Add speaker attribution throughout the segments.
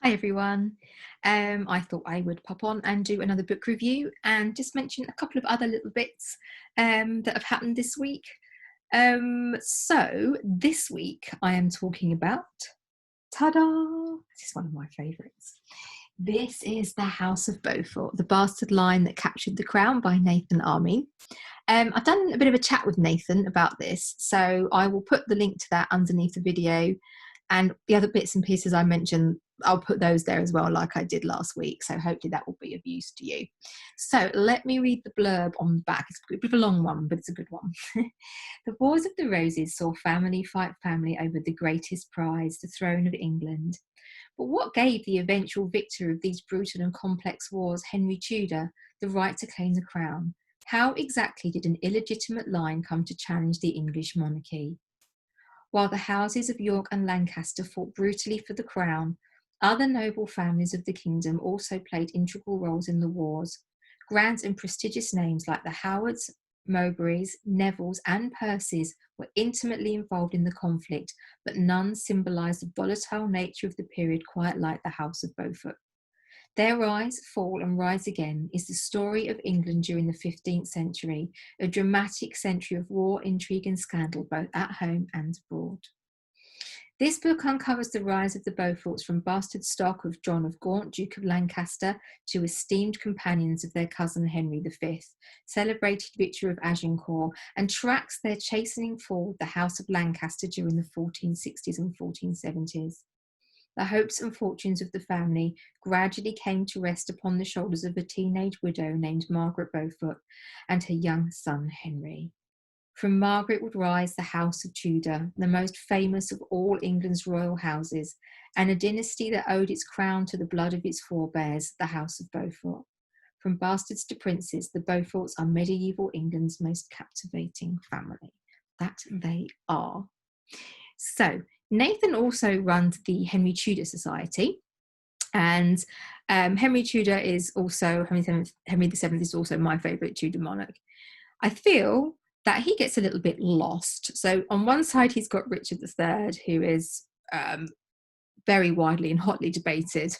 Speaker 1: Hi everyone. I thought I would pop on and do another book review and just mention a couple of other little bits that have happened this week. So this week I am talking about, ta-da, this is one of my favourites. This is The House of Beaufort, The Bastard Line That Captured the Crown by Nathen Army. I've done a bit of a chat with Nathen about this, so I will put the link to that underneath the video, and the other bits and pieces I mentioned, I'll put those there as well, like I did last week, so hopefully that will be of use to you. So let me read the blurb on the back. It's a bit of a long one, but it's a good one. The Wars of the Roses saw family fight family over the greatest prize, the throne of England. But what gave the eventual victor of these brutal and complex wars, Henry Tudor, the right to claim the crown? How exactly did an illegitimate line come to challenge the English monarchy? While the houses of York and Lancaster fought brutally for the crown, other noble families of the kingdom also played integral roles in the wars. Grand and prestigious names like the Howards, Mowbrays, Nevilles, and Percys were intimately involved in the conflict, but none symbolised the volatile nature of the period quite like the House of Beaufort. Their rise, fall, and rise again is the story of England during the 15th century, a dramatic century of war, intrigue, and scandal, both at home and abroad. This book uncovers the rise of the Beauforts from bastard stock of John of Gaunt, Duke of Lancaster, to esteemed companions of their cousin Henry V, celebrated victor of Agincourt, and tracks their chastening fall with the House of Lancaster during the 1460s and 1470s. The hopes and fortunes of the family gradually came to rest upon the shoulders of a teenage widow named Margaret Beaufort and her young son Henry. From Margaret would rise the House of Tudor, the most famous of all England's royal houses, and a dynasty that owed its crown to the blood of its forebears, the House of Beaufort. From bastards to princes, the Beauforts are medieval England's most captivating family. That they are. So, Nathen also runs the Henry Tudor Society, and Henry Tudor is also, Henry VII is also my favourite Tudor monarch. I feel that he gets a little bit lost. So on one side, he's got Richard III, who is very widely and hotly debated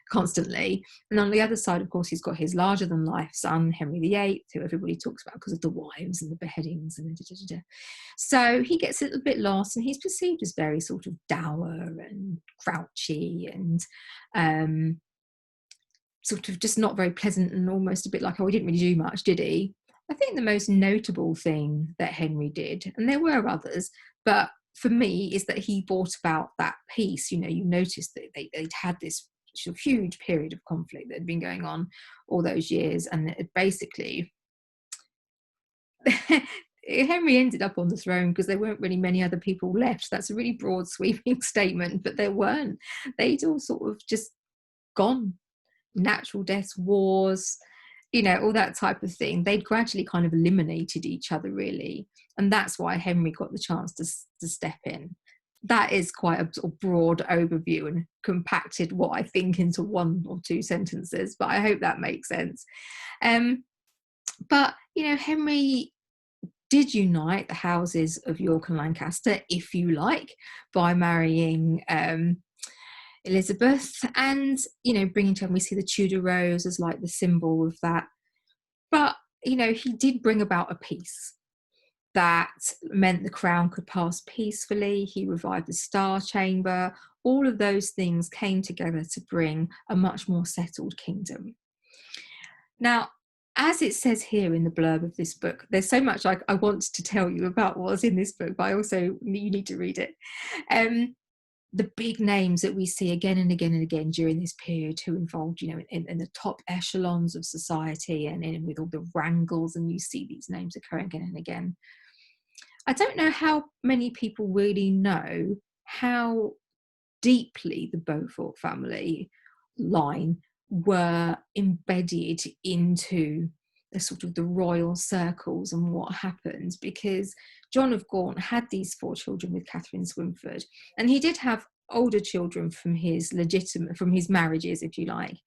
Speaker 1: constantly. And on the other side, of course, he's got his larger-than-life son, Henry VIII, who everybody talks about because of the wives and the beheadings. And So he gets a little bit lost, and he's perceived as very sort of dour and grouchy and sort of just not very pleasant, and almost a bit like, oh, he didn't really do much, did he? I think the most notable thing that Henry did, and there were others, but for me, is that he brought about that peace. You know, you noticed that they'd had this sort of huge period of conflict that had been going on all those years, and it basically Henry ended up on the throne because there weren't really many other people left. That's a really broad, sweeping statement, but there weren't. They'd all sort of just gone. Natural deaths, wars, you know, all that type of thing. They'd gradually kind of eliminated each other, really. And that's why Henry got the chance to step in. That is quite a sort of broad overview and compacted what I think into one or two sentences, but I hope that makes sense. But, you know, Henry did unite the houses of York and Lancaster, if you like, by marrying Elizabeth, and, you know, bringing to him, we see the Tudor rose as like the symbol of that. But, you know, he did bring about a peace that meant the crown could pass peacefully. He revived the Star Chamber. All of those things came together to bring a much more settled kingdom. Now, as it says here in the blurb of this book, there's so much I want to tell you about what's in this book, but I also, you need to read it. The big names that we see again and again and again during this period, who involved, you know, in the top echelons of society, and in with all the wrangles, and you see these names occurring again and again. I don't know how many people really know how deeply the Beaufort family line were embedded into the sort of the royal circles and what happened, because John of Gaunt had these 4 children with Catherine Swynford, and he did have older children from his marriages, if you like.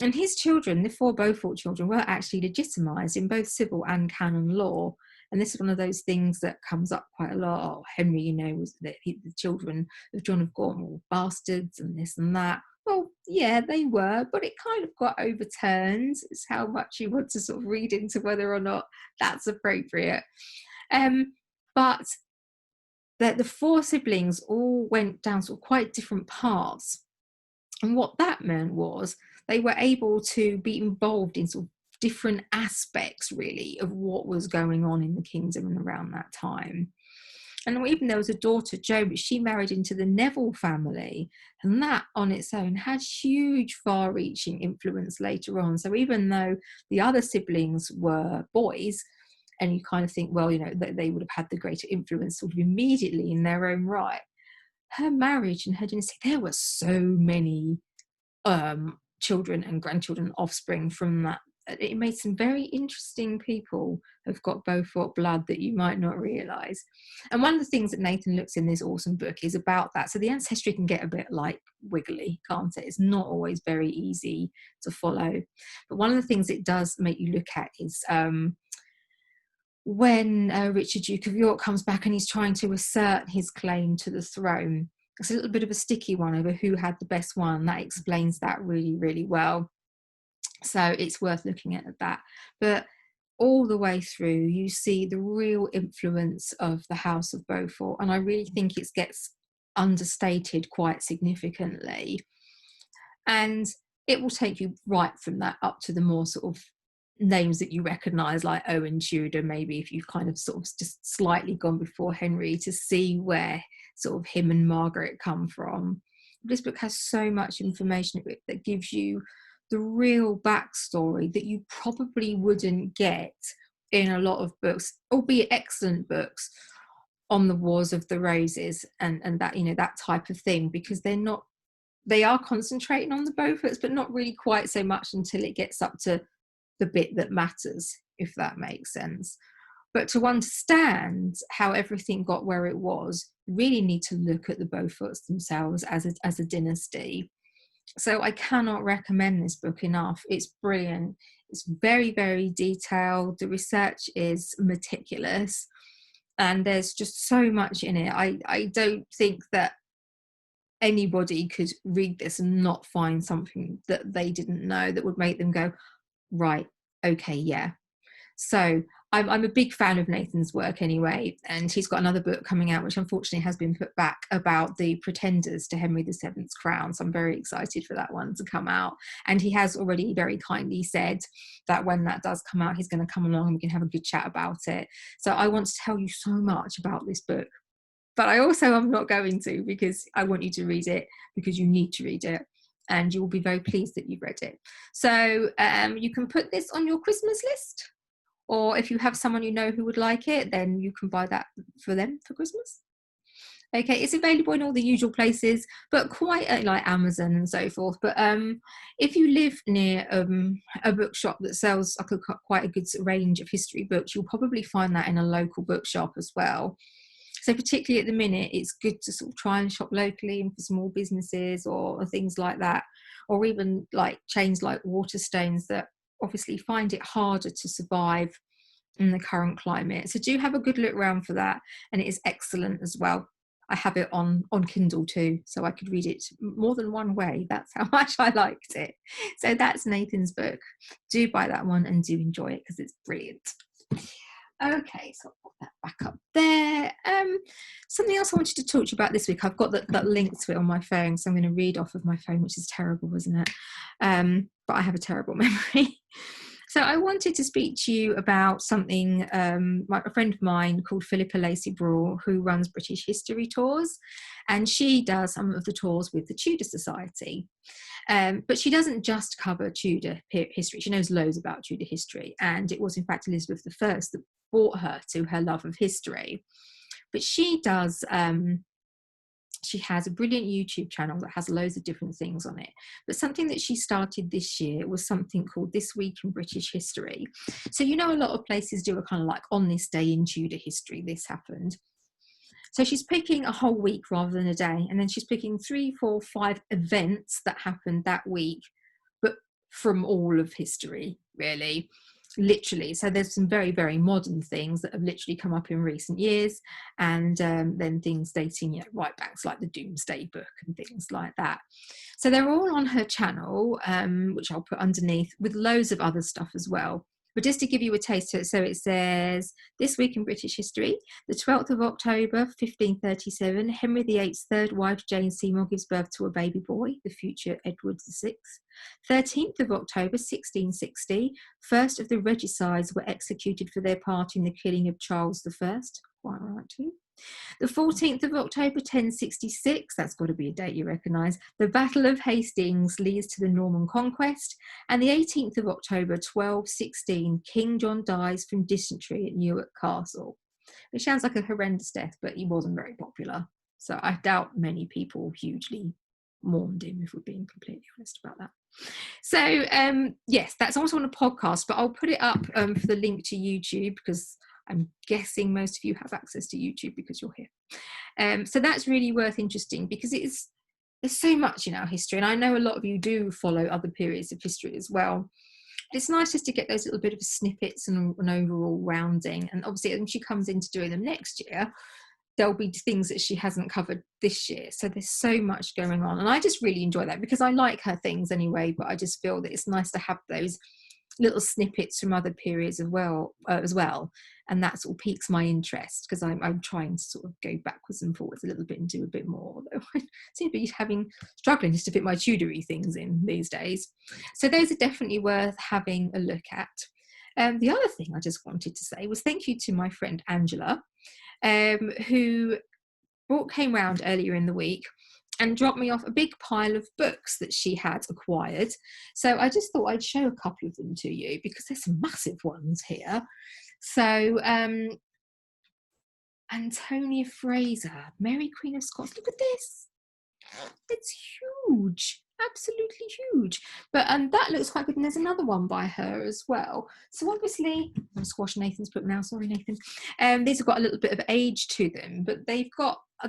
Speaker 1: And his children, the 4 Beaufort children, were actually legitimised in both civil and canon law. And this is one of those things that comes up quite a lot. Oh, Henry, you know, was the children of John of Gaunt were bastards and this and that. well, yeah, they were, but it kind of got overturned. It's how much you want to sort of read into whether or not that's appropriate. Um, but the four siblings all went down sort of quite different paths. And what that meant was they were able to be involved in sort of different aspects, really, of what was going on in the kingdom and around that time. And even there was a daughter, Jo, but she married into the Neville family. And that on its own had huge, far reaching influence later on. So even though the other siblings were boys, and you kind of think, well, you know, they would have had the greater influence sort of immediately in their own right. Her marriage and her dynasty, there were so many children and grandchildren, offspring from that. It made some very interesting people have got Beaufort blood that you might not realise. And one of the things that Nathen looks in this awesome book is about that. So the ancestry can get a bit like wiggly, can't it? It's not always very easy to follow. But one of the things it does make you look at is when Richard, Duke of York, comes back and he's trying to assert his claim to the throne. It's a little bit of a sticky one over who had the best one. That explains that really, really well. So it's worth looking at that. But all the way through, you see the real influence of the House of Beaufort. And I really think it gets understated quite significantly. And it will take you right from that up to the more sort of names that you recognise, like Owen Tudor, maybe if you've kind of sort of just slightly gone before Henry, to see where sort of him and Margaret come from. This book has so much information that gives you the real backstory that you probably wouldn't get in a lot of books, albeit excellent books, on the Wars of the Roses and that, you know, that type of thing, because they are concentrating on the Beauforts, but not really quite so much until it gets up to the bit that matters, if that makes sense. But to understand how everything got where it was, you really need to look at the Beauforts themselves as a dynasty. So I cannot recommend this book enough. It's brilliant. It's very, very detailed. The research is meticulous. And there's just so much in it. I don't think that anybody could read this and not find something that they didn't know that would make them go, right, okay, yeah. So I'm a big fan of Nathen's work anyway, and he's got another book coming out, which unfortunately has been put back, about the pretenders to Henry VII's crown. So I'm very excited for that one to come out. And he has already very kindly said that when that does come out, he's going to come along and we can have a good chat about it. So I want to tell you so much about this book, but I also am not going to, because I want you to read it, because you need to read it. And you will be very pleased that you've read it. So you can put this on your Christmas list, or if you have someone you know who would like it, then you can buy that for them for Christmas. Okay, it's available in all the usual places, but quite like Amazon and so forth. But if you live near a bookshop that sells like quite a good range of history books, you'll probably find that in a local bookshop as well. So particularly at the minute, it's good to sort of try and shop locally and for small businesses or things like that, or even like chains like Waterstones that obviously find it harder to survive in the current climate. So do have a good look around for that, and it is excellent as well. I have it on Kindle too, so I could read it more than one way. That's how much I liked it. So that's Nathen's book. Do buy that one and do enjoy it because it's brilliant. Okay, so I'll put that back up there. Something else I wanted to talk to you about this week. I've got that link to it on my phone, so I'm going to read off of my phone, which is terrible, isn't it? But I have a terrible memory. So I wanted to speak to you about something, a friend of mine called Philippa Lacey-Brawl, who runs British History Tours, and she does some of the tours with the Tudor Society. But she doesn't just cover Tudor history. She knows loads about Tudor history, and it was in fact Elizabeth I that brought her to her love of history. But she does, she has a brilliant YouTube channel that has loads of different things on it. But something that she started this year was something called This Week in British History. So, you know, a lot of places do a kind of like on this day in Tudor history, this happened. So she's picking a whole week rather than a day. And then she's picking 3, 4, 5 events that happened that week, but from all of history, really. literally. So there's some very, very modern things that have literally come up in recent years, and then things dating, you know, right back to like the Doomsday Book and things like that. So they're all on her channel, which I'll put underneath, with loads of other stuff as well. But just to give you a taste of it, so it says, this week in British history, the 12th of October, 1537, Henry VIII's third wife, Jane Seymour, gives birth to a baby boy, the future Edward VI. 13th of October, 1660, first of the regicides were executed for their part in the killing of Charles I. Quite right too. The 14th of October, 1066, that's got to be a date you recognise, the Battle of Hastings leads to the Norman Conquest. And the 18th of October, 1216, King John dies from dysentery at Newark Castle. It sounds like a horrendous death, but he wasn't very popular. So I doubt many people hugely mourned him, if we're being completely honest about that. So yes, that's also on a podcast, but I'll put it up for the link to YouTube, because I'm guessing most of you have access to YouTube because you're here. So that's really worth interesting, because there's so much in our history, and I know a lot of you do follow other periods of history as well. It's nice just to get those little bit of snippets and an overall rounding. And obviously, when she comes into doing them next year, there'll be things that she hasn't covered this year. So there's so much going on. And I just really enjoy that, because I like her things anyway, but I just feel that it's nice to have those little snippets from other periods as well. And that sort of piques my interest, because I'm trying to sort of go backwards and forwards a little bit and do a bit more, although I seem to be struggling just to fit my Tudory things in these days. So those are definitely worth having a look at. The other thing I just wanted to say was thank you to my friend Angela, who came round earlier in the week and dropped me off a big pile of books that she had acquired. So I just thought I'd show a couple of them to you, because there's some massive ones here. So Antonia Fraser, Mary Queen of Scots. Look at this. It's huge, absolutely huge. But that looks quite good. And there's another one by her as well. So obviously, I'm going to squash Nathan's book now. Sorry, Nathan. These have got a little bit of age to them, but they're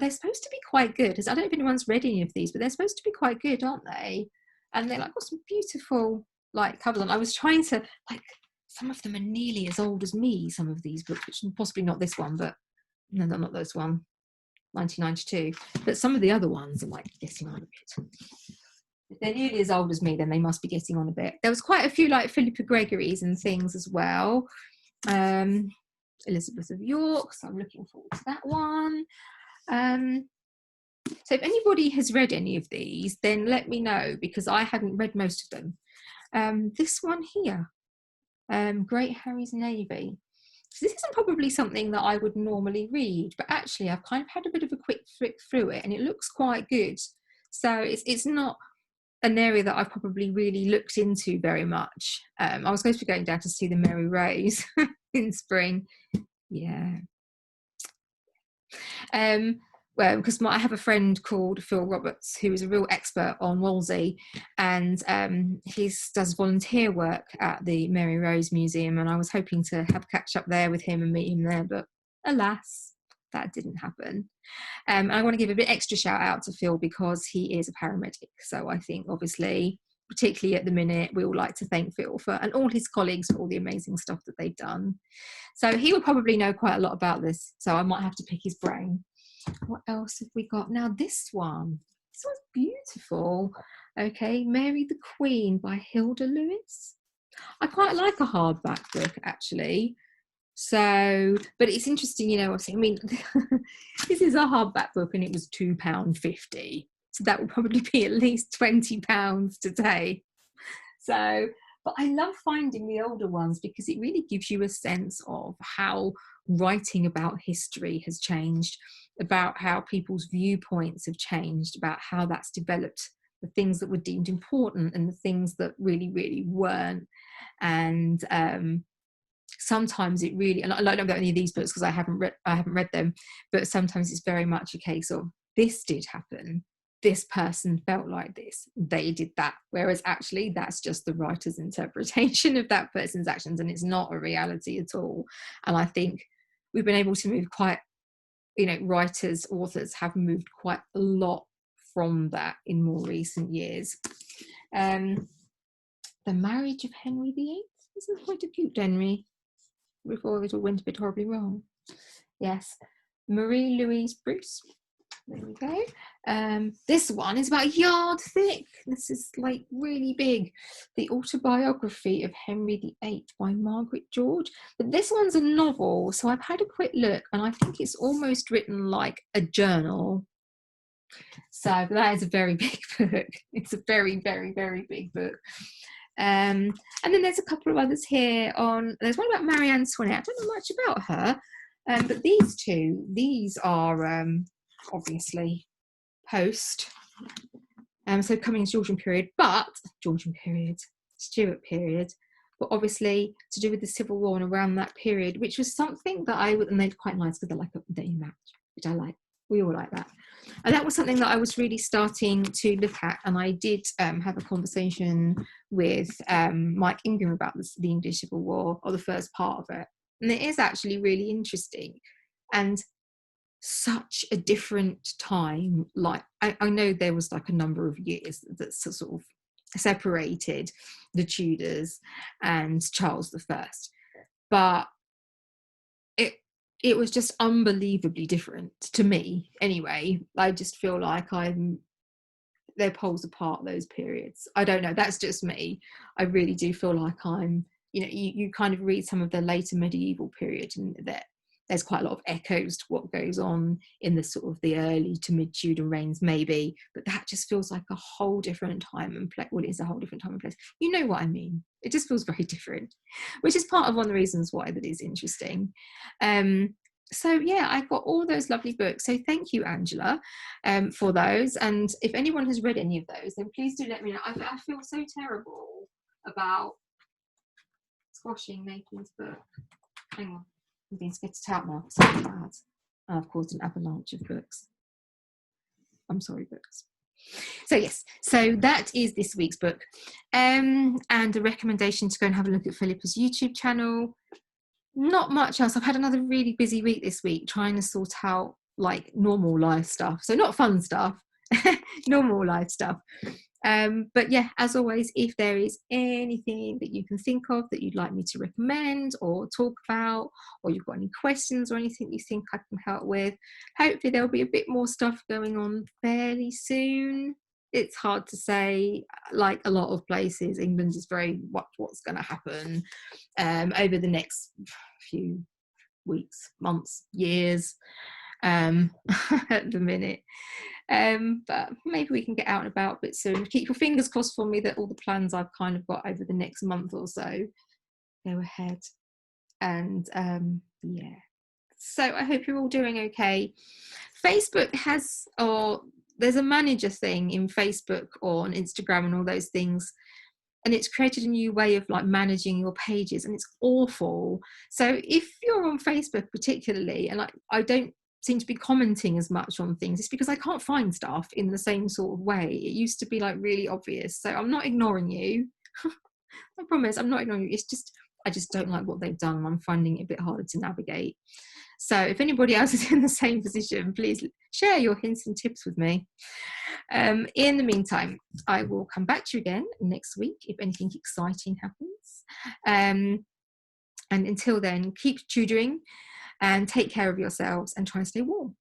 Speaker 1: supposed to be quite good. I don't know if anyone's read any of these, but they're supposed to be quite good, aren't they? And they're like got some beautiful like covers on. I was trying to like, some of them are nearly as old as me, some of these books, which possibly not this one, but no, not this one, 1992. But some of the other ones are like getting on a bit. If they're nearly as old as me, then they must be getting on a bit. There was quite a few like Philippa Gregory's and things as well. Elizabeth of York, so I'm looking forward to that one. So if anybody has read any of these, then let me know, because I haven't read most of them. This one here, Great Harry's Navy. So this isn't probably something that I would normally read, but actually I've kind of had a bit of a quick flick through it, and it looks quite good. So it's not an area that I've probably really looked into very much. I was supposed to be going down to see the Mary Rose in spring. Yeah. Well, because I have a friend called Phil Roberts, who is a real expert on Wolsey, and he does volunteer work at the Mary Rose Museum, and I was hoping to have catch up there with him and meet him there, but alas, that didn't happen. And I want to give a bit extra shout out to Phil, because he is a paramedic, so I think obviously, particularly at the minute, we all like to thank Phil and all his colleagues for all the amazing stuff that they've done. So he will probably know quite a lot about this, so I might have to pick his brain. What else have we got? Now this one's beautiful. Okay, Mary the Queen by Hilda Lewis. I quite like a hardback book, actually. So, but it's interesting, you know, I mean, this is a hardback book and it was £2.50. So that would probably be at least £20 today. So, but I love finding the older ones, because it really gives you a sense of how writing about history has changed, about how people's viewpoints have changed, about how that's developed, the things that were deemed important and the things that really, really weren't. And sometimes it really, and I don't know about any of these books because I haven't read them, but sometimes it's very much a case of this did happen, this person felt like this, they did that, whereas actually that's just the writer's interpretation of that person's actions, and it's not a reality at all. And I think we've been able to move quite, you know, authors have moved quite a lot from that in more recent years. The Marriage of Henry VIII, This is quite a cute Henry before it all went a bit horribly wrong. Yes, Marie Louise Bruce. There we go. This one is about a yard thick. This is like really big. The Autobiography of Henry VIII by Margaret George. But this one's a novel, so I've had a quick look and I think it's almost written like a journal. So that is a very big book. It's a very, very, very big book. And then there's a couple of others here there's one about Marie Antoinette. I don't know much about her, but these are obviously post. So Cummings Georgian period, Stuart period, but obviously to do with the Civil War and around that period, which was something that and they're quite nice because they're match, which I like. We all like that. And that was something that I was really starting to look at. And I did have a conversation with Mike Ingham about the English Civil War, or the first part of it. And it is actually really interesting. And such a different time. Like, I know there was like a number of years that sort of separated the Tudors and Charles I. But it was just unbelievably different to me anyway. I just feel like they're poles apart, those periods. I don't know, that's just me. I really do feel like you kind of read some of the later medieval period and there's quite a lot of echoes to what goes on in the sort of the early to mid-Tudor reigns maybe, but that just feels like a whole different time and place. Well, it is a whole different time and place. You know what I mean? It just feels very different, which is part of one of the reasons why that is interesting. So yeah, I got all those lovely books. So thank you, Angela, for those. And if anyone has read any of those, then please do let me know. I feel so terrible about squashing Nathan's book. Hang on. I'm being spitted out now. So bad. I've caused an avalanche of books. I'm sorry, books. So yes, so that is this week's book. And a recommendation to go and have a look at Philippa's YouTube channel. Not much else. I've had another really busy week this week trying to sort out like normal life stuff. So not fun stuff, normal life stuff. But yeah, as always, if there is anything that you can think of that you'd like me to recommend or talk about, or you've got any questions or anything you think I can help with, hopefully there'll be a bit more stuff going on fairly soon. It's hard to say. Like a lot of places, England is very what's going to happen over the next few weeks, months, years at the minute. But maybe we can get out and about a bit soon. Keep your fingers crossed for me that all the plans I've kind of got over the next month or so go ahead. And yeah, so I hope you're all doing okay. Facebook there's a manager thing in Facebook or on Instagram and all those things, and it's created a new way of like managing your pages, and it's awful. So if you're on Facebook particularly, and I don't seem to be commenting as much on things, it's because I can't find stuff in the same sort of way. It used to be like really obvious. So I'm not ignoring you. I promise I'm not ignoring you. It's just I just don't like what they've done, and I'm finding it a bit harder to navigate. So if anybody else is in the same position, please share your hints and tips with me. In the meantime, I will come back to you again next week if anything exciting happens. And until then, keep tutoring and take care of yourselves and try and stay warm.